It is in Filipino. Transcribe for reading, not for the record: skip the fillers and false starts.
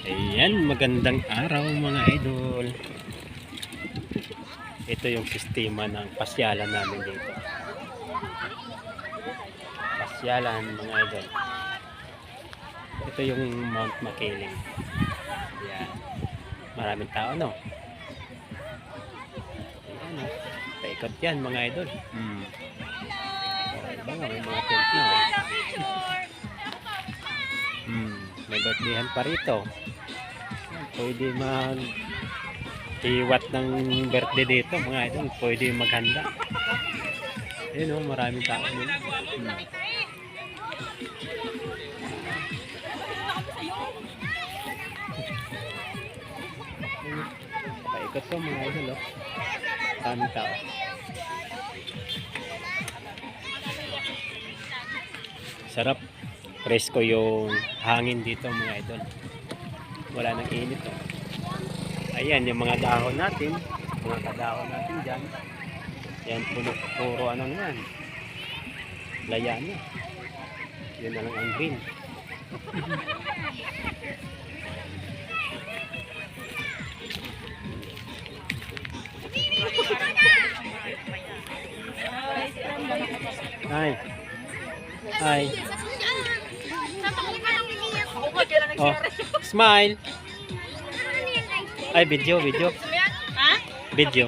Ayan, magandang araw mga idol. Ito yung sistema ng pasyalan namin dito. Pasyalan mga idol. Ito yung Mount Makiling. Ayan. Maraming tao, no? Ayan, no? Paikot yan mga idol. Diba nga, may mga tent na. May birthdayhan pa rito. Pwede mag-iwat ng birthday dito mga idol. Pwede maghanda. Ayun o, maraming tao nila. Paikot ko mga idol o. Maraming tao. Sarap. Presko yung hangin dito mga idol. Wala nang init o. Ayan yung mga dahon natin. Mga kadahon natin dyan. Yan puro ano naman. Laya na. Yun na lang ang green. Hi. Hi. Oh, smile. Ay, video. Ha? Video.